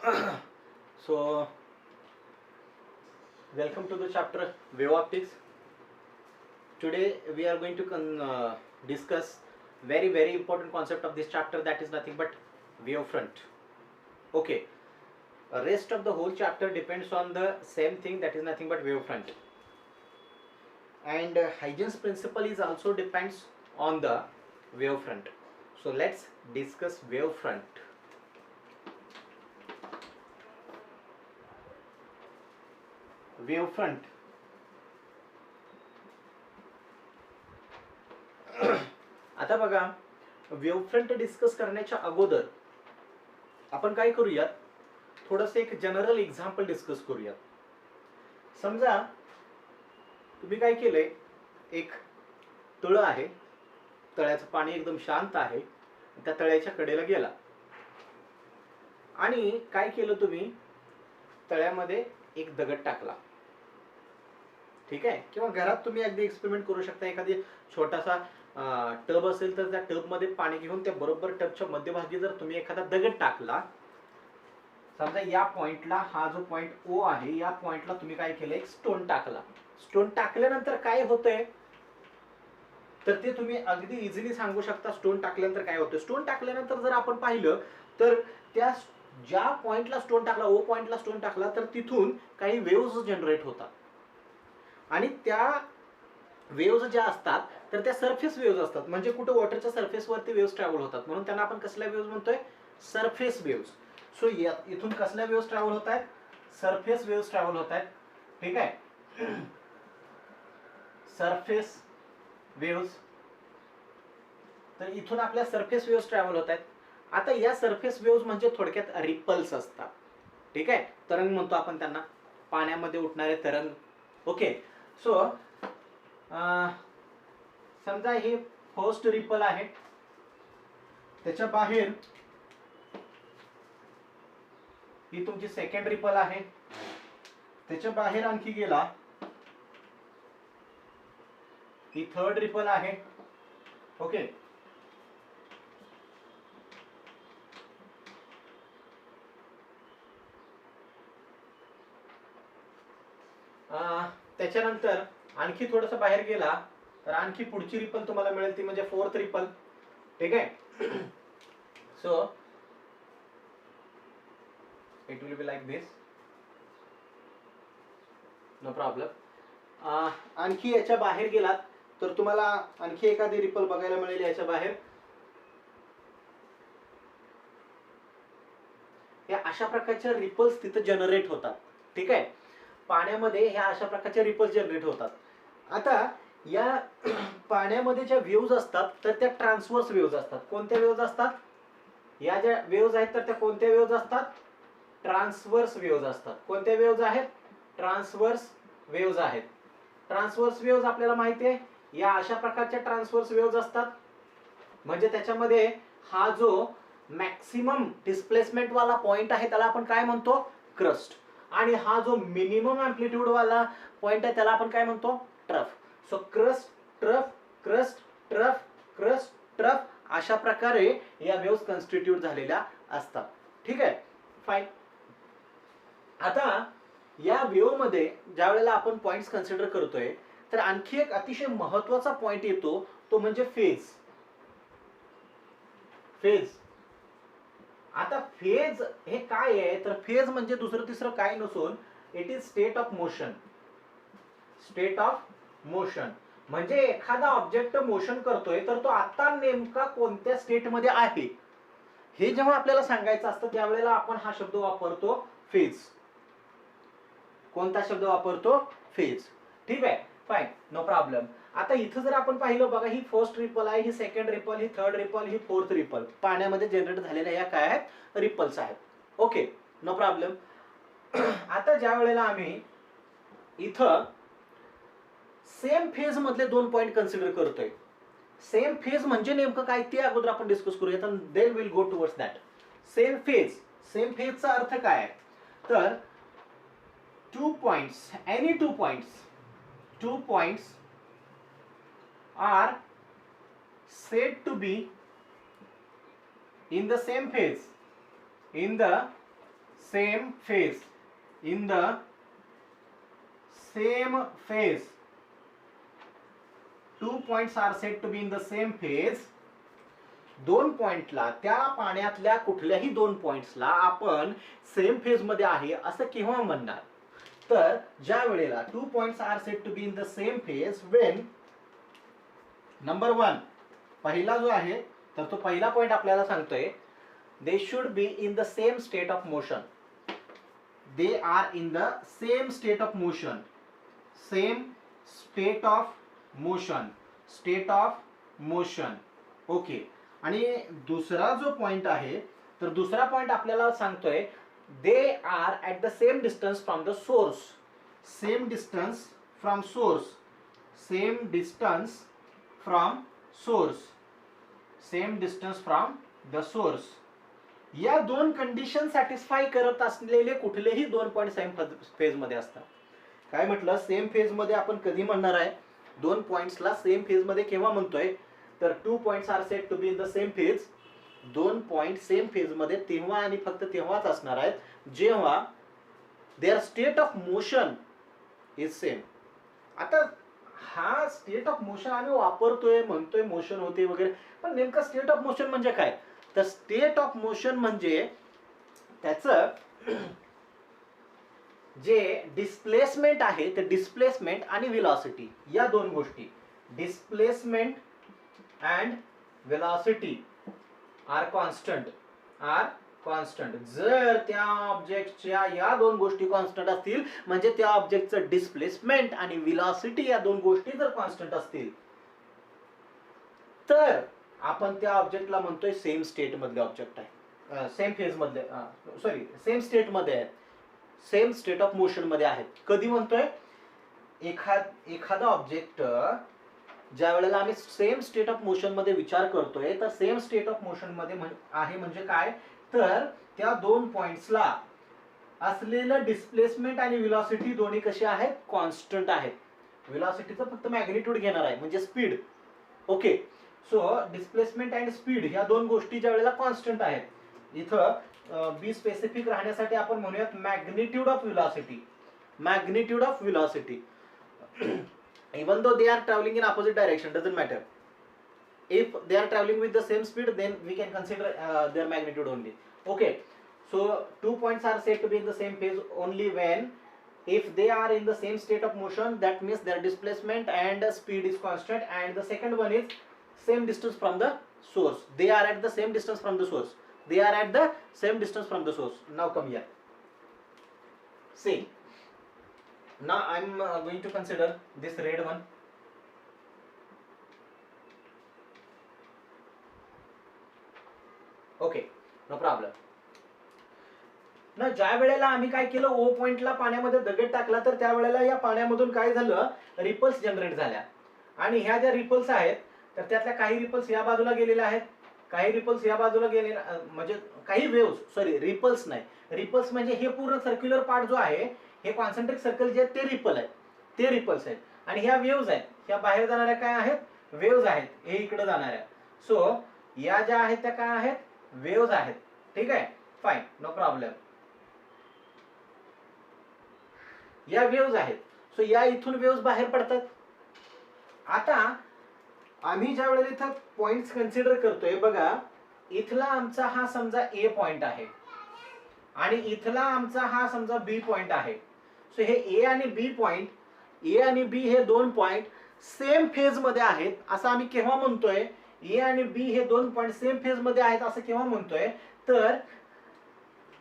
So, welcome to the chapter Wave Optics. Today we are going to discuss very important concept of this chapter, that is nothing but wavefront. Okay, rest of the whole chapter depends on the same thing, that is nothing but wavefront. And Huygens principle is also depends on the wavefront. So let's discuss wavefront. Wavefront. आता बघा, wavefront discuss करण्याच्या अगोदर आपण काय करूयात, थोडंसं एक general example discuss करूयात. समजा तुम्ही काय केलंय, एक तळ आहे, तळ्याचं पाणी एकदम शांत आहे, त्या तळ्याच्या कडेला गेला आणि काय केलं तुम्ही, तळ्यामध्ये एक दगड टाकला. ठीक आहे, किंवा घरात तुम्ही अगदी एक्सपेरिमेंट करू शकता. एखादी छोटासा टब असेल तर त्या टब मध्ये पाणी घेऊन त्या बरोबर टबच्या मध्यभागी जर तुम्ही एखादा दगड टाकला, समजा या पॉइंटला, हा जो पॉइंट ओ आहे, या पॉइंटला तुम्ही काय केलं, एक स्टोन टाकला. स्टोन टाकल्यानंतर काय होतंय, तर ते तुम्ही अगदी इझिली सांगू शकता. स्टोन टाकल्यानंतर काय होतं. स्टोन टाकल्यानंतर जर आपण पाहिलं तर त्या ज्या पॉइंटला स्टोन टाकला, ओ पॉइंटला स्टोन टाकला, तर तिथून काही वेव्हज जनरेट होतात आणि त्या वेव्हज ज्या असतात तर त्या सरफेस वेव्हज असतात. म्हणजे कुठे वॉटरच्या सरफेसवरती वेव्हज ट्रॅव्हल होतात, म्हणून त्यांना आपण कसल्या वेव्हज म्हणतोय, सरफेस वेव्हज. सो इथून कसल्या वेव्हज ट्रॅव्हल होत आहेत, सरफेस वेव्हज ट्रॅव्हल होत आहेत. ठीक आहे, सरफेस वेव्हज. तर इथून आपल्या सरफेस वेव्हज ट्रॅव्हल होत आहेत. आता या सरफेस वेव्हज म्हणजे थोडक्यात रिपल्स असतात. ठीक आहे, तरंग म्हणतो आपण त्यांना, पाण्यामध्ये उठणारे तरंग. ओके, सो समजा हे फर्स्ट रिपल आहे, त्याच्या बाहेर ही तुमची सेकंड रिपल आहे, त्याच्या बाहेर आणखी गेला ही थर्ड रिपल आहे. ओके, त्याच्यानंतर आणखी थोडस बाहेर गेला तर आणखी पुढची रिपल तुम्हाला मिळेल, ती म्हणजे फोर्थ रिपल. ठीक आहे, so it will be like this, no problem. आणखी याच्या बाहेर गेलात तर तुम्हाला आणखी एखादी रिपल बघायला मिळेल याच्या बाहेर. या अशा प्रकारच्या रिपल्स तिथे जनरेट होतात. ठीक आहे, पाण्यामध्ये ह्या अशा प्रकारच्या रिपल्स जनरेट होतात. आता या पाण्यामध्ये ज्या वेव्हज असतात तर त्या ट्रान्सव्हर्स वेव्हज असतात. कोणत्या वेव्हज असतात, या ज्या वेव्हज आहेत तर त्या कोणत्या वेव्हज असतात, ट्रान्सव्हर्स वेव्हज असतात. कोणत्या वेव्हज आहेत, ट्रान्सव्हर्स वेव्हज आहेत. ट्रान्सव्हर्स वेव्हज आपल्याला माहिती आहे, या अशा प्रकारच्या ट्रान्सव्हर्स वेव्हज असतात. म्हणजे त्याच्यामध्ये हा जो मॅक्सिमम डिस्प्लेसमेंट वाला पॉइंट आहे त्याला आपण काय म्हणतो, क्रस्ट. आणि हा जो मिनिमम अँप्लिट्यूड वाला पॉइंट आहे त्याला आपण काय म्हणतो, trough. So crust, trough, crust, trough, crust, trough, अशा प्रकारे या वेव्हज कन्स्टिट्यूट झालेल्या असतात. ठीक आहे, फाईन. आता या वेव्ह मध्ये ज्या वेळेला आपण पॉइंट्स कन्सिडर करतोय तर आणखी एक अतिशय महत्वाचा पॉइंट येतो, तो म्हणजे फेज. फेज. आता फेज हे काय आहे, तर फेज म्हणजे दुसरं तिसरं काय नसून it is state of motion. State of motion म्हणजे एखादा ऑब्जेक्ट मोशन करतोय तर तो आता नेमका कोणत्या स्टेट मध्ये आहे हे जेव्हा आपल्याला सांगायचं असतं त्यावेळेला आपण हा शब्द वापरतो, फेज. कोणता शब्द वापरतो, फेज. ठीक आहे, फाईन, नो प्रॉब्लेम. आता इथं जर आपण पाहिलं बघा, ही फर्स्ट रिपल आहे, ही सेकंड रिपल, ही थर्ड रिपल, ही फोर्थ रिपल, पाण्यामध्ये जनरेट झालेल्या या काय आहेत, रिपल्स आहेत. Okay, no problem. आता ज्या वेळेला आम्ही इथं सेम फेज मधले दोन पॉइंट कन्सिडर करतोय. सेम फेज म्हणजे नेमकं काय ते अगोदर आपण डिस्कस करूया, तर then will go towards that. Same phase. Same फेजचा अर्थ काय आहे, तर 2 points, any 2 points are said to be in the same phase, in the same phase, in the same phase, 2 points are said to be in the same phase. दोन पॉइंटला, त्या पाण्यातल्या कुठल्याही दोन पॉइंट्सला आपण सेम फेज मध्ये आहे असं केव्हा म्हणणार? तर ज्या वेळेला 2 points are said to be in the same phase when number 1, पहिला जो आहे तर तो पहिला पॉइंट आपल्याला सांगतोय they should be in the same state of motion. They are in the same state of motion. Same state of motion. State of motion. Okay. आणि दुसरा जो पॉइंट आहे तर दुसरा पॉइंट आपल्याला सांगतोय they are at the same distance from the source. Same distance from source. Same distance from source. Same distance from the source. या दोन कंडिशन सॅटिस्फाय करत असलेले कुठलेही दोन पॉइंट सेम फेज मध्ये असतात. काय म्हटलं? सेम फेज मध्ये आपण कधी म्हणणार आहे? दोन पॉइंट्सला सेम फेज मध्ये केव्हा म्हणतोय? तर 2 points are said to be in the same phase. दोन पॉइंट सेम फेज मध्ये तेव्हा आणि फक्त तेव्हाच असणार आहेत जेव्हा their state of motion is same. आता हा स्टेट ऑफ मोशन आम्ही वापरतोय, म्हणतोय मोशन होते वगैरे, पण नेमका स्टेट ऑफ मोशन म्हणजे काय? तर स्टेट ऑफ मोशन म्हणजे त्याचं जे डिस्प्लेसमेंट आहे ते डिस्प्लेसमेंट आणि व्हेलॉसिटी या दोन गोष्टी, displacement and velocity are constant. जर त्या ऑब्जेक्टच्या या दोन गोष्टी कॉन्स्टंट असतील म्हणजे त्या ऑब्जेक्टचं डिस्प्लेसमेंट आणि व्हेलॉसिटी या दोन गोष्टी जर कॉन्स्टंट असतील तर आपण त्या ऑब्जेक्टला म्हणतोय सेम स्टेट मधले ऑब्जेक्ट आहे, सेम फेज मधले, सॉरी सेम स्टेट मध्ये आहे, सेम स्टेट ऑफ मोशन मध्ये आहेत. कधी म्हणतोय? एखादा ऑब्जेक्ट ज्या वेळेला आम्ही सेम स्टेट ऑफ मोशन मध्ये विचार करतोय तर सेम स्टेट ऑफ मोशन मध्ये आहे म्हणजे काय? तर त्या दोन पॉइंट्सला असलेलं डिस्प्लेसमेंट आणि व्हेलॉसिटी दोन्ही कशी आहेत? कॉन्स्टंट आहेत. व्हेलॉसिटीचं फक्त मॅग्निट्यूड घेणार आहे म्हणजे speed. Okay. So displacement and speed ह्या दोन गोष्टी ज्या वेळेला कॉन्स्टंट आहेत, इथं बी स्पेसिफिक राहण्यासाठी आपण म्हणूयात magnitude of velocity. Magnitude of velocity. Even though they are traveling in opposite direction, doesn't matter. If they are traveling with the same speed, then we can consider their magnitude only. Okay. So 2 points are said to be in the same phase only when, if they are in the same state of motion, that means their displacement and speed is constant. And the second one is same distance from the source. They are at the same distance from the source. They are at the same distance from the source. Now come here. See. Now I'm going to consider this red one. Okay, no problem. ना ज्या वेळेला आम्ही काय केलं, ओ पॉइंटला पाण्यामध्ये दगड टाकला तर त्या वेळेला या पाण्यामधून काय झालं? रिपल्स जनरेट झाल्या. आणि ह्या ज्या रिपल्स आहेत तर त्यातल्या काही रिपल्स या बाजूला गेलेल्या आहेत, काही रिपल्स या बाजूला गेलेल्या, म्हणजे काही वेव्स, सॉरी रिपल्स नाही, रिपल्स म्हणजे हे पूर्ण सर्क्युलर पार्ट जो आहे हे कॉन्सेंट्रिक सर्कल जे आहेत ते रिपल आहेत, ते रिपल्स आहेत. आणि ह्या वेव्ज आहेत, ह्या बाहेर जाणाऱ्या काय आहेत? वेव्ज आहेत, हे इकडे जाणाऱ्या. सो या ज्या आहेत त्या काय आहेत? वेव्ज आहेत. ठीक आहे, फाईन, नो प्रॉब्लेम. या वेव्ज आहेत. सो या इथून वेव्ज बाहेर पडतात. आता आम्ही ज्या वेळेला इथं पॉइंट्स कन्सिडर करतोय बघा, इथला आमचा हा समजा ए पॉइंट आहे आणि इथला आमचा हा समजा बी पॉइंट आहे. सो हे ए आणि बी पॉइंट, ए आणि बी हे दोन पॉइंट सेम फेज मध्ये आहेत असं आम्ही केव्हा म्हणतोय? ए आणि बी हे दोन पॉइंट सेम फेज मध्ये आहेत असं केव्हा म्हणतोय? तर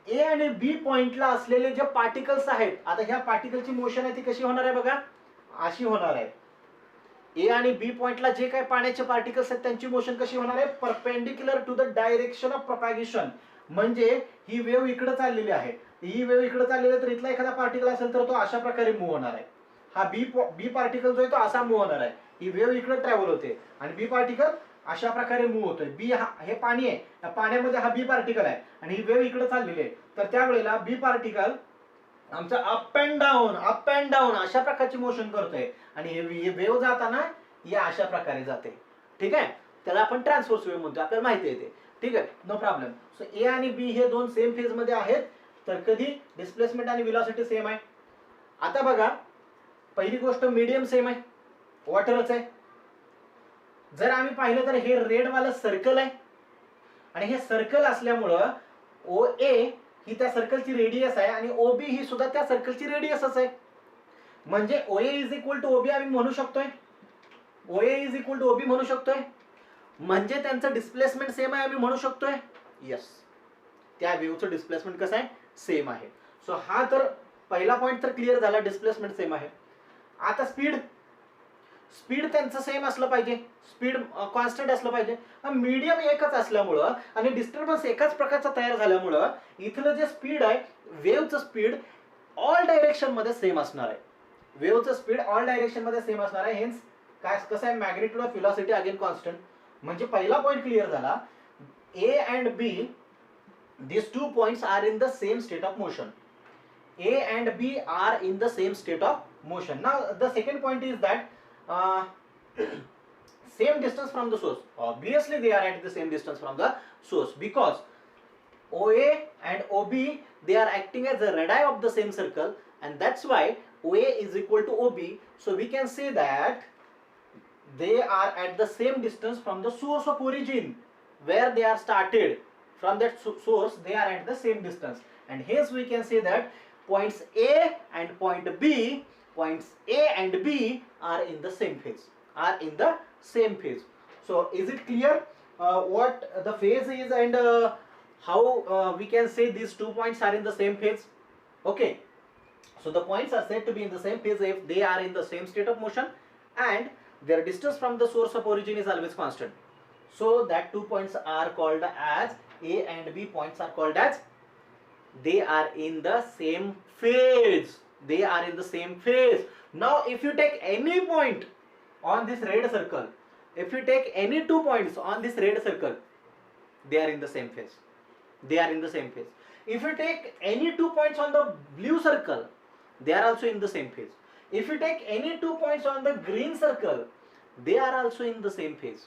ए आणि बी पॉइंटला असलेले जे पार्टिकल्स आहेत, आता ह्या पार्टिकलची मोशन आहे ती कशी होणार आहे बघा, अशी होणार आहे. ए आणि बी पॉइंटला जे काही पाण्याचे पार्टिकल्स आहेत त्यांची मोशन कशी होणार आहे? Perpendicular to the direction of propagation. म्हणजे ही वेव्ह इकडे चाललेली आहे, ही वेव्ह इकडे चाललेली आहे, तर इथला एखादा पार्टिकल असेल तर तो अशा प्रकारे मूव्ह होणार आहे. हा बी पार्टिकल जो आहे तो असा मूव्ह होणार आहे. ही वेव्ह इकडे ट्रॅव्हल होते आणि बी पार्टिकल अशा प्रकारे मूव्ह होतोय. बी हे पाणी आहे, त्या पाण्यामध्ये हा बी पार्टिकल आहे आणि ही वेव्ह इकडे चाललेली आहे. तर त्यावेळेला बी पार्टिकल आमचा अप अँड डाऊन अशा प्रकारची मोशन करतोय आणि हे वेव्ह जाताना या अशा प्रकारे जाते. ठीक आहे, त्याला आपण ट्रान्सव्हर्स वेव्ह म्हणतो, आपल्याला माहिती आहे ते. ठीक आहे, नो प्रॉब्लेम. सो ए आणि बी हे दोन सेम फेज मध्ये आहेत तर कधी डिस्प्लेसमेंट आणि व्हेलॉसिटी सेम आहे. आता बघा, पहिली गोष्ट मीडियम सेम आहे, वॉटरच आहे. जर आम्ही पाहिलं तर हे रेड वाला सर्कल आहे आणि हे सर्कल असल्यामुळं ओ ए ही त्या सर्कलची रेडियस आहे आणि ओ बी ही सुद्धा त्या सर्कलची रेडियसच आहे. म्हणजे ओ ए इज इक्वल टू ओबी आम्ही म्हणू शकतोय, ओ ए इज इक्वल टू ओबी म्हणू शकतोय. म्हणजे त्यांचं डिस्प्लेसमेंट सेम आहे आम्ही म्हणू शकतोय. यस, त्या वेव्हचं डिस्प्लेसमेंट कसं आहे, सेम आहे. सो हा तर पहिला पॉइंट तर क्लिअर झाला, डिस्प्लेसमेंट सेम आहे. आता स्पीड त्यांचं सेम असलं पाहिजे, स्पीड कॉन्स्टंट असलं पाहिजे. मीडियम एकच असल्यामुळं आणि डिस्टर्बन्स एकाच प्रकारचा तयार झाल्यामुळं इथलं जे स्पीड आहे, वेव्हचं स्पीड ऑल डायरेक्शन मध्ये सेम असणार आहे. वेव्हचं स्पीड ऑल डायरेक्शन मध्ये सेम असणार आहे. हेन्स काय कसं आहे, magnitude of velocity again constant. म्हणजे पहिला पॉइंट क्लिअर झाला. A and B, these 2 points are in the same state of motion. A and B are in the same state of motion. Now the second point is that same distance from the source. Obviously they are at the same distance from the source because OA and OB, they are acting as the radii of the same circle, and that's why OA is equal to OB. So we can say that they are at the same distance from the source of origin where they are started. From that source they are at the same distance, and hence we can say that points A and point B are in the same phase. So is it clear what the phase is and how we can say these 2 points are in the same phase? Okay, so the points are said to be in the same phase if they are in the same state of motion and their distance from the source of origin is always constant. So that 2 points are called as A and B points are called as they are in the same phase. They are in the same phase. Now if you take any point on this red circle, if you take any 2 points on this red circle, they are in the same phase. They are in the same phase. If you take any 2 points on the blue circle, they are also in the same phase. If you take any 2 points on the green circle, they are also in the same phase.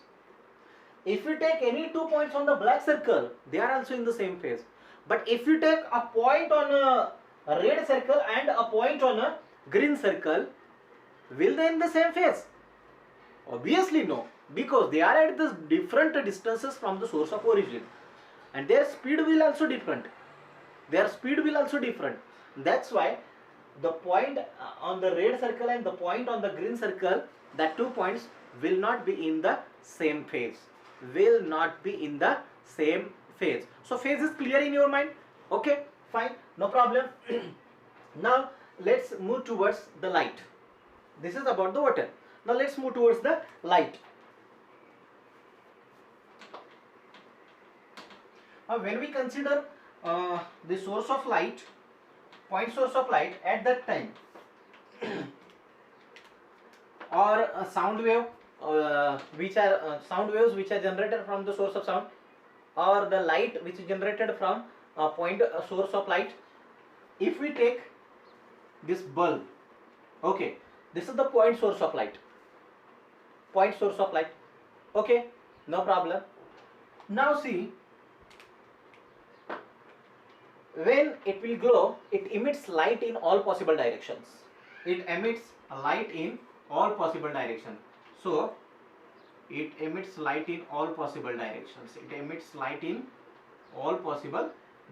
If you take any 2 points on the black circle, they are also in the same phase. But if you take a point on a red circle and a point on a green circle, will they in the same phase? Obviously no, because they are at the different distances from the source of origin, and their speed will also different. That's why the point on the red circle and the point on the green circle, that 2 points will not be in the same phase. So phase is clear in your mind? Okay, fine, no problem. Now let's move towards the light. This is about the water. Now let's move towards the light. When we consider the source of light, point source of light at that time, or a sound wave sound waves which are generated from the source of sound, or the light which is generated from a point source of light. If we take this bulb, okay, this is the point source of light, okay, no problem. Now see, when it will glow, it emits light in all possible directions. So it emits light in all possible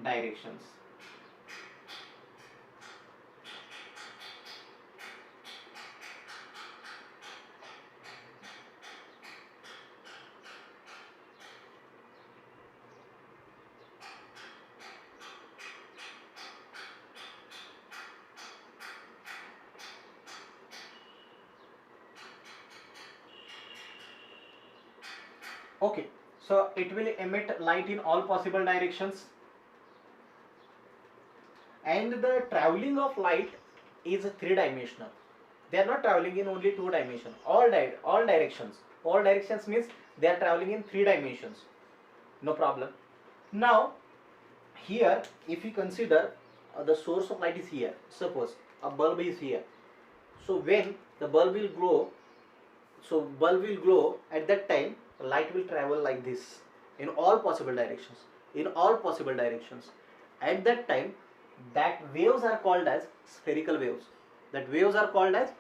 directions. Okay, so it will emit light in all possible directions, and the traveling of light is 3-dimensional. They are not traveling in only 2 dimensions. All directions means they are traveling in 3 dimensions. No problem. Now here, if you consider the source of light is here, suppose a bulb is here. So when the bulb will glow, at that time light will travel like this in all possible directions. At that time that waves are called as spherical waves. That waves are called as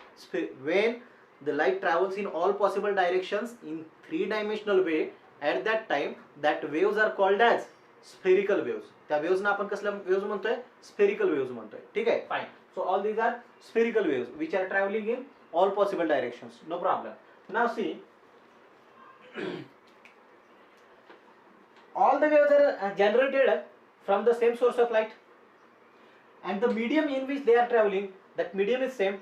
when the light travels in all possible directions in three-dimensional way, at that time that waves are called as spherical waves. त्या वेव्सना आपण कसल्या waves म्हणतोय? Spherical waves म्हणतोय. ठीक आहे, fine. So all these are spherical waves which are traveling in all possible directions. No problem. Now see, all the waves are generated from the same source of light, and the medium in which they are traveling, that medium is same.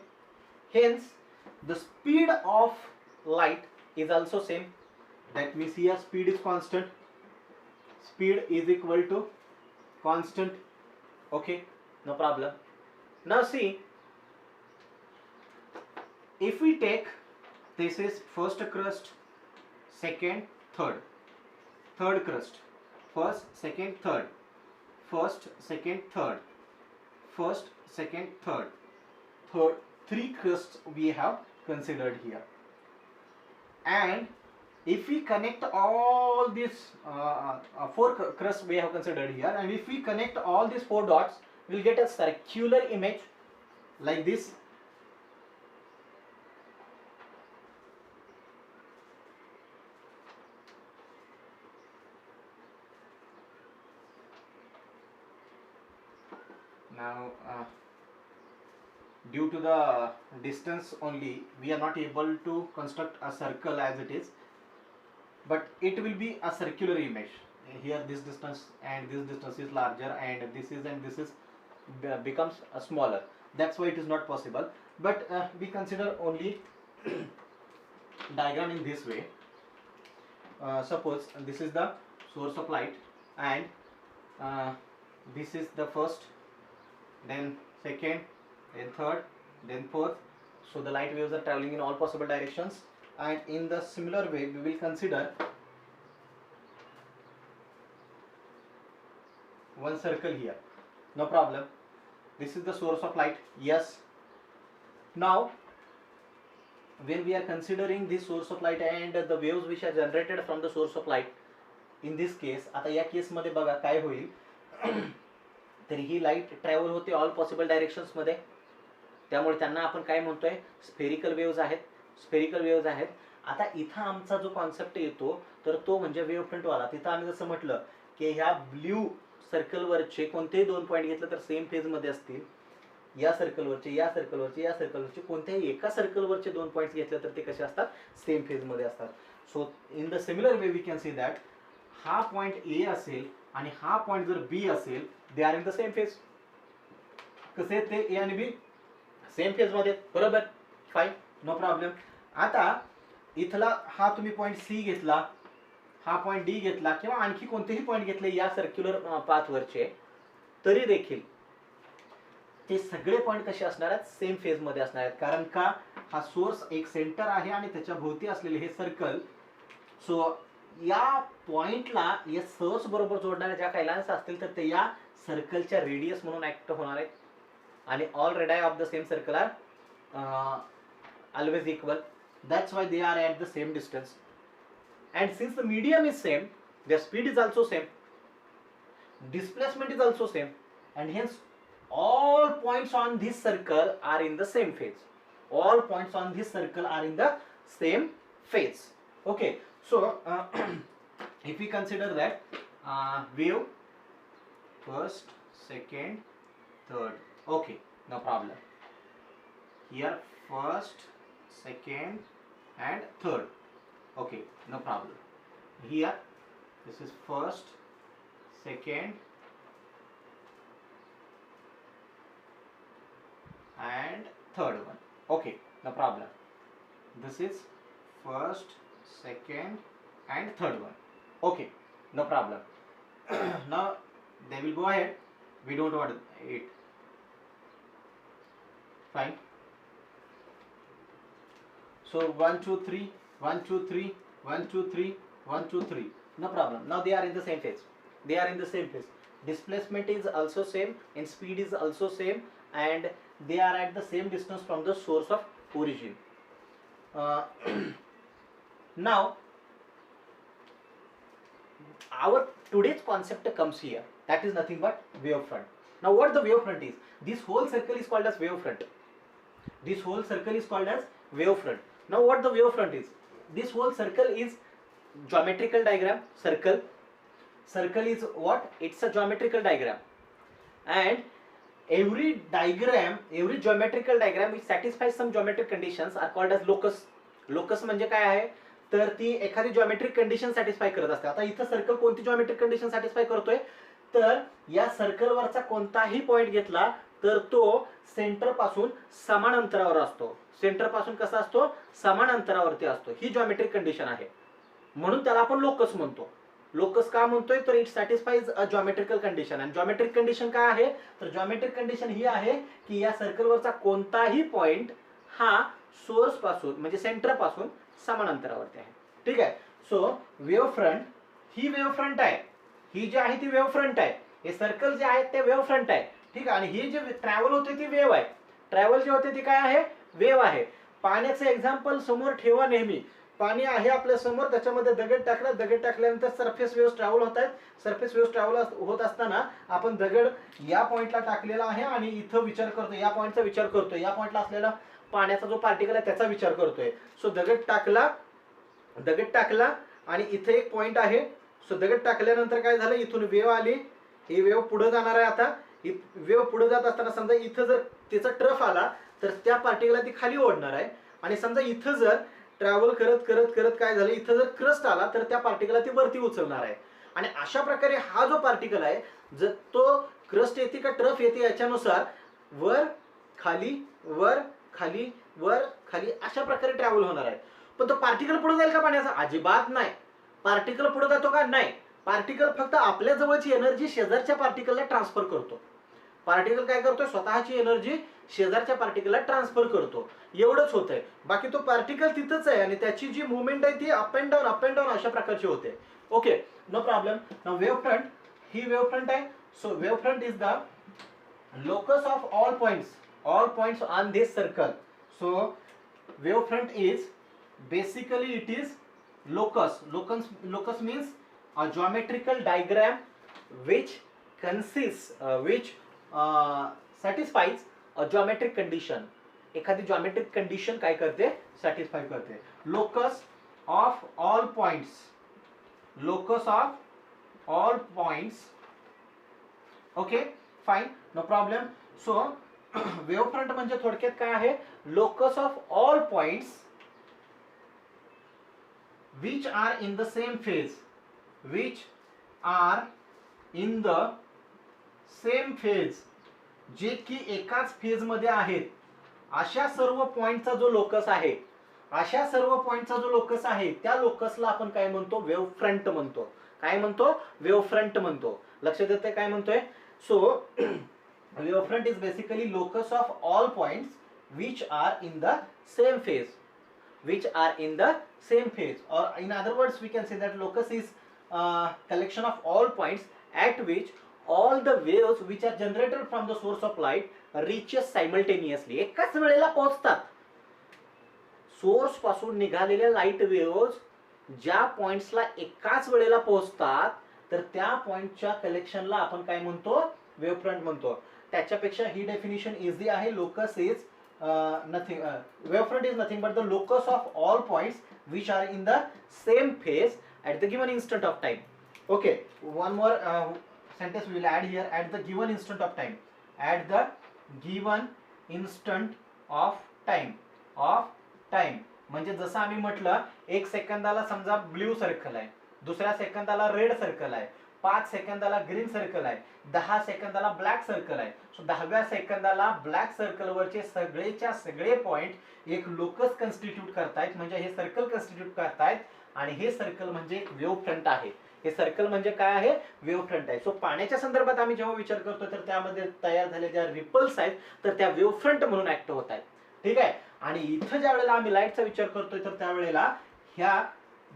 Hence the speed of light is also same. That means here speed is constant. Speed is equal to constant. Okay, no problem. Now see, if we take, this is first crust, second, third crust, first, second, third, first, second, third, first, second, third, three crusts we have considered here. And if we connect all these four crusts we have considered here, and if we connect all these four dots, we'll get a circular image like this. Now due to the distance only, we are not able to construct a circle as it is, but it will be a circular image. Here this distance and this distance is larger, and this is becomes smaller. That's why it is not possible. But we consider only diagram in this way. Suppose this is the source of light, and this is the first, then second, then third, then fourth. So the light waves are traveling in all possible directions, and in the similar way we will consider one circle here. No problem. This is the source of light. Yes. Now when we are considering this source of light and the waves which are generated from the source of light, in this case, आता या केस मध्ये बघा काय होईल. तर ही light travel होते all possible directions मध्ये, त्यामुळे त्यांना आपण काय म्हणतोय? स्फेरिकल वेव्स आहेत. स्फेरिकल वेव्स आहेत. आता इथं आमचा जो कॉन्सेप्ट येतो तर तो म्हणजे वेव्ह फ्रंट वाला. तिथं आम्ही जसं म्हटलं की ह्या ब्ल्यू सर्कलवरचे कोणतेही दोन पॉईंट घेतलं तर सेम फेजमध्ये असतील. या सर्कलवरचे, या सर्कलवरचे, या सर्कलवरचे कोणत्याही एका सर्कलवरचे दोन पॉईंट्स घेतले तर ते कसे असतात? सेम फेजमध्ये असतात. So in the similar way we can see that हा पॉईंट ए असेल आणि हा पॉईंट जर बी असेल, they are in the same phase. कसे ते ए आणि बी सेम फेजमध्ये, बरोबर? Fine, no problem. आता इथला हा तुम्ही पॉईंट सी घेतला, हा पॉईंट डी घेतला, किंवा आणखी कोणतेही पॉईंट घेतले या सर्क्युलर पाथवरचे, तरी देखील ते सगळे पॉईंट कसे असणार आहेत? सेम फेजमध्ये असणार आहेत. कारण का? हा सोर्स एक सेंटर आहे आणि त्याच्या भोवती असलेले हे सर्कल. सो या पॉइंटला या सोर्स बरोबर जोडणाऱ्या ज्या काही लाईन्स असतील तर ते या सर्कलच्या रेडियस म्हणून ऍक्ट होणार आहेत. आणि all radii of the same circle are always equal. That's why they are at the same distance. And since the medium is same, their speed is also same, displacement is also same, and hence all points on this circle are in the same phase. All points on this circle are in the same phase. Okay, so if we consider that wave first, second, third, okay, no problem. Here first, second, and third. Okay, no problem. Here this is first, second, and third one. Okay, no problem. This is first, second, and third one. Okay, no problem. Now they will go ahead. We don't want it. Fine. So 1 2 3 1 2 3 1 2 3 1 2 3. No problem. Now they are in the same phase. They are in the same phase. Displacement is also same and speed is also same, and they are at the same distance from the source of origin. Now our today's concept comes here. That is nothing but wave front. Now what the wavefront is? This whole circle is called as wavefront. This whole circle is called as wavefront. Now what the wavefront is? This whole circle is geometrical diagram. Circle is what? It's a geometrical diagram, and every diagram, every geometrical diagram which satisfies some geometric conditions are called as locus. Locus म्हणजे काय आहे? तर ती एखादी geometric condition satisfy करत असते. आता इथं सर्कल कोणती geometric condition satisfy करतोय? तर या सर्कल वरचा कोणताही पॉइंट घेतला तर तो सेंटर पासून समान अंतरावर असतो. सेंटर पासून कसा असतो? समान अंतरावरती असतो. ही geometric कंडिशन आहे, म्हणून त्याला आपण लोकस म्हणतो. लोकस का म्हणतोय? तर it satisfies a geometrical condition. आणि जॉमेट्रिक कंडिशन काय आहे? तर जॉमेट्रिक कंडिशन ही आहे की या सर्कल वरचा कोणताही पॉइंट हा सोर्स पासून म्हणजे सेंटर पासून समान अंतरावरती आहे. ठीक आहे. सो वेव्ह फ्रंट ही वेव्ह फ्रंट आहे, ही जी आहे ती वेव्ह फ्रंट आहे. हे सर्कल जे आहेत ते वेव्ह फ्रंट आहे. ठीक आहे. आणि ही जी ट्रॅव्हल होते ती वेव्ह आहे. ट्रॅव्हल जे होते ती काय आहे? वेव्ह आहे. पाण्याचं एक्झाम्पल समोर ठेवा नेहमी. पाणी आहे आपल्या समोर, त्याच्यामध्ये दगड टाकला, दगड टाकल्यानंतर सरफेस वेव्ह ट्रॅव्हल होत आहेत. सरफेस वेव्ह ट्रॅव्हल होत असताना आपण दगड या पॉइंटला टाकलेला आहे आणि इथं विचार करतोय, या पॉइंटचा विचार करतोय, या पॉइंटला असलेला पाण्याचा जो पार्टिकल आहे त्याचा विचार करतोय. सो दगड टाकला आणि इथे एक पॉइंट आहे. सो दगड टाकल्यानंतर काय झालं? इथून वेव्ह आली. ही वेव्ह पुढे जाणार आहे. आता ही वेव्ह पुढे जात असताना समजा इथं जर तिचा ट्रफ आला तर त्या पार्टिकलला ती खाली ओढणार आहे. आणि समजा इथं जर ट्रॅव्हल करत करत करत काय झालं? इथं जर क्रस्ट आला तर त्या पार्टिकलला ती वरती उचलणार आहे. आणि अशा प्रकारे हा जो पार्टिकल आहे, जर तो क्रस्ट येते का ट्रफ येते याच्यानुसार वर खाली वर खाली वर खाली अशा प्रकारे ट्रॅव्हल होणार आहे. पण तो पार्टिकल पुढे जाईल का पाण्याचा? अजिबात नाही. पार्टिकल पुढे जातो का? नाही. पार्टिकल फक्त आपल्या जवळची एनर्जी शेजारच्या पार्टिकलला ट्रान्सफर करतो. पार्टिकल काय करतो? स्वतःची एनर्जी शेजारच्या पार्टिकलला ट्रान्सफर करतो. एवढंच होतंय. बाकी तो पार्टिकल तिथंच आहे आणि त्याची जी मुवमेंट आहे ती अप अँड डाऊन अशा प्रकारची होते. Okay, no problem. Now wave front ही वेव्ह फ्रंट आहे. So wave front is the locus of all points on this circle. So wave front is basically it is locus means a geometrical diagram which satisfies a geometric condition. एखादी geometric condition काय करते? satisfy करते. Locus of all points. Okay, fine, no problem. So wave front म्हणजे थोडक्यात काय आहे? locus of all points which are in the same phase, जे की एकाच फेज मध्ये आहेत, अशा सर्व पॉइंटचा जो लोकस आहे, त्या लोकसला आपण काय म्हणतो? वेव्ह फ्रंट म्हणतो. काय म्हणतो? वेव्ह फ्रंट म्हणतो. लक्षात येते काय म्हणतोय? So wave front is basically locus of all points which are in the same phase, or in other words we can say that locus is collection of all points at which all the waves which are generated from the source of light reaches simultaneously. एकाच वेळेला पोहोचतात. Source पासून निघालेल्या light waves ज्या पॉइंट्सला एकाच वेळेला पोहोचतात तर त्या पॉइंटच्या कलेक्शनला आपण काय म्हणतो? वेव्ह फ्रंट म्हणतो. त्याच्यापेक्षा ही डेफिनेशन इझी आहे. Locus is nothing, wave front is nothing but the locus of all points which are in the same phase at the given instant of time. Okay, one more sentence we will add here. At the given instant of time. At the given instant of time. म्हणजे जसं आम्ही म्हटलं, एक सेकंदाला समजा blue circle आहे, दुसऱ्या सेकंदाला रेड सर्कल आहे, 5 सेकंदाला ग्रीन सर्कल आहे, 10 सेकंदाला ब्लॅक सर्कल आहे. सो 10व्या सेकंदाला ब्लॅक सर्कल वरचे सगळेच्या सगळे पॉइंट एक लोकस कन्स्टिट्यूट करतायत, म्हणजे हे सर्कल कन्स्टिट्यूट करतायत. आणि हे सर्कल म्हणजे एक वेव्ह फ्रंट आहे. हे सर्कल म्हणजे काय आहे? वेव्ह फ्रंट आहे. सो पाण्याच्या संदर्भात आम्ही जेव्हा विचार करतो तर त्यामध्ये तयार झालेल्या रिपल्स आहेत तर त्या वेव्ह फ्रंट म्हणून ऍक्ट होत आहेत. ठीक आहे. आणि इथं ज्या वेळेला आम्ही लाईटचा विचार करतोय तर त्यावेळेला ह्या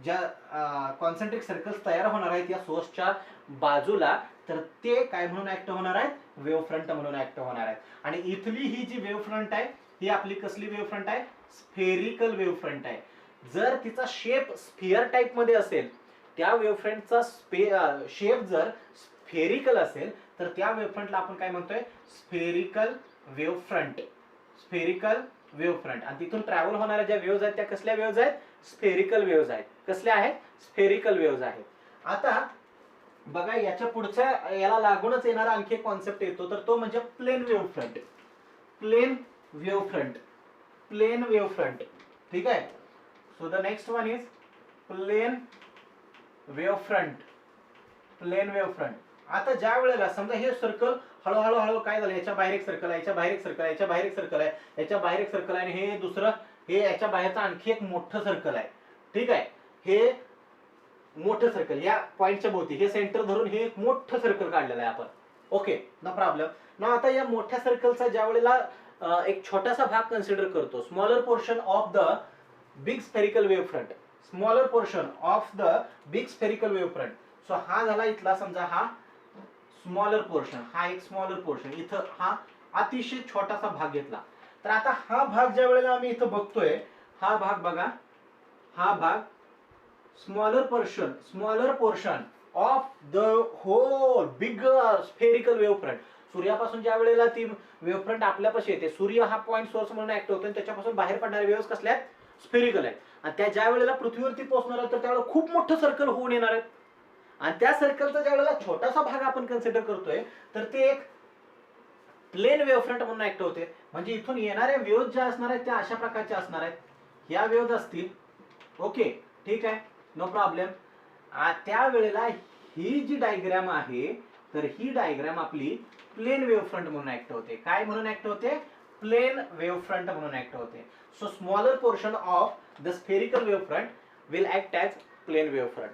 ज्या कॉन्सेंट्रिक सर्कल्स तयार होणार आहेत या सोर्सच्या बाजूला, तर ते काय म्हणून ऍक्ट होणार आहेत? वेव्ह फ्रंट म्हणून ऍक्ट होणार आहेत. आणि इथली ही जी वेव्ह फ्रंट आहे ही आपली कसली वेव्ह फ्रंट आहे? स्फेरिकल वेव्ह फ्रंट आहे. जर तिचा शेप स्फिअर टाइप मध्ये असेल, त्या वेव्ह फ्रंटचा शेप जर स्फेरिकल असेल तर त्या वेव्ह फ्रंटला आपण काय म्हणतोय, spherical wave front. Spherical wave front. आणि तिथून ट्रॅव्हल होणाऱ्या ज्या वेव्हज आहेत त्या कसल्या वेव्हज आहेत, स्फेरिकल वेव्हज आहेत. कसल्या आहेत, स्फेरिकल वेव्हज आहेत. आता बघा याच्या पुढच्या याला लागूनच येणारा आणखी एक कॉन्सेप्ट येतो, तर तो म्हणजे plane wave front. Plane wave front. Plane wave front. ठीक आहे. So the next one is plane wave front. Plane wave front. आता ज्या वेळेला समजा हे सर्कल हळूहळू हळू काय झालं, याच्या बाहेर एक सर्कल आहे, याच्या बाहेर एक सर्कल आहे, याच्या बाहेर एक सर्कल आहे, याच्या बाहेर एक सर्कल आहे, आणि हे दुसरं हे याच्या बाहेरचं आणखी एक मोठं सर्कल आहे. ठीक आहे. हे मोठं सर्कल या पॉइंटच्या भोवती हे सेंटर धरून हे एक मोठं सर्कल काढलेलं आहे आपण. Okay, no problem. ना आता या मोठ्या सर्कलचा ज्या वेळेला एक छोटासा भाग कन्सिडर करतो, smaller portion of the big spherical wave front. Smaller portion of the big spherical wave front. So हा झाला इथला समजा हा स्मॉलर पोर्शन, हा एक स्मॉलर पोर्शन. इथं हा अतिशय छोटासा भाग घेतला. तर आता हा भाग ज्या वेळेला आम्ही इथं बघतोय, हा भाग बघा, हा भाग smaller portion of the whole big spherical wave front. सूर्यापासून ज्या वेळेला ती वेव्ह फ्रंट आपल्यापाशी येते, सूर्य हा पॉइंट सोर्स म्हणून ऍक्ट होतो आणि त्याच्यापासून बाहेर पडणारे वेव्हज कसल्या आहेत, स्फेरिकल आहेत. आणि त्या ज्या वेळेला पृथ्वीवरती पोहोचणार आहेत तर त्यावेळेला खूप मोठं सर्कल होऊन येणार आहेत. आणि त्या सर्कलचा ज्या वेळेला छोटासा भाग आपण कन्सिडर करतोय तर ते एक प्लेन वेव्ह फ्रंट म्हणून ऍक्ट होते. म्हणजे इथून येणाऱ्या वेव्हज ज्या असणार आहेत त्या अशा प्रकारच्या असणार आहेत. ह्या वेव्हज असतील. ओके, ठीक आहे, नो प्रॉब्लेम. त्या वेळेला ही जी डायग्राम आहे तर ही डायग्राम आपली प्लेन वेव्ह फ्रंट म्हणून ऍक्ट होते. काय म्हणून ऍक्ट होते, प्लेन वेव्ह फ्रंट म्हणून ऍक्ट होते. So smaller portion of the spherical wave front will act as plane wave front.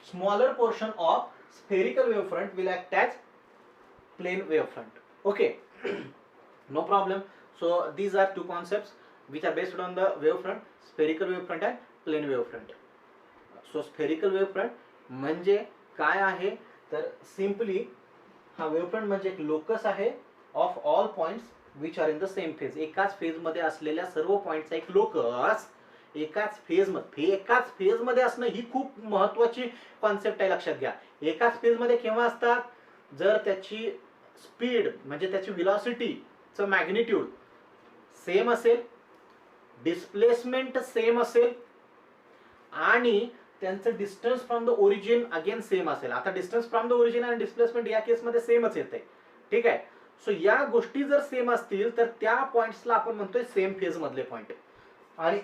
Smaller portion of spherical wave front will act as plane wave front. Okay, no problem. So these are two concepts which are based on the wave front, spherical wave front and plane wave front. So spherical wave front म्हणजे काय आहे तर simply हा wave front म्हणजे एक locus आहे of all points which are in the same phase. एकाच phase मध्ये असलेल्या सर्व पॉइंटचा एक लोकस एकाच फेज मध्ये असणं ही खूप महत्वाची कॉन्सेप्ट आहे, लक्षात घ्या. एकाच फेज मध्ये केव्हा असतात, जर त्याची स्पीड म्हणजे त्याची व्हेलॉसिटीचं मॅग्निट्यूड सेम असेल, डिस्प्लेसमेंट सेम असेल आणि त्यांचं distance from the origin again same असेल. आता डिस्टन्स फ्रॉम द ओरिजिन आणि डिस्प्लेसमेंट या केसमध्ये सेमच येते. ठीक आहे. सो या गोष्टी जर सेम असतील तर त्या पॉइंट्सला आपण म्हणतोय सेम फेज मधले पॉइंट. आणि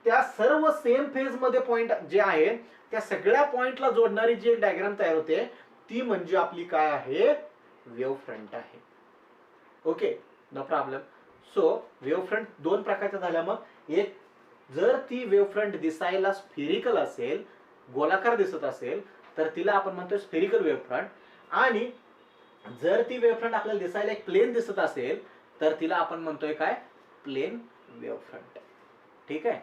त्या सर्व सेम फेज मध्ये पॉइंट जे आहेत त्या सगळ्या पॉइंटला जोडणारी जी एक डायग्राम तयार होते ती म्हणजे आपली काय आहे, वेव्ह फ्रंट आहे. Okay, no problem. So wave front दोन प्रकारच्या झाल्या. मग एक, जर ती वेव्ह फ्रंट दिसायला स्फेरिकल असेल, गोलाकार दिसत असेल तर तिला आपण म्हणतोय स्फेरिकल वेव्ह फ्रंट. आणि जर ती वेव्ह फ्रंट आपल्याला दिसायला एक प्लेन दिसत असेल तर तिला आपण म्हणतोय काय, प्लेन वेव्ह फ्रंट. ठीक आहे.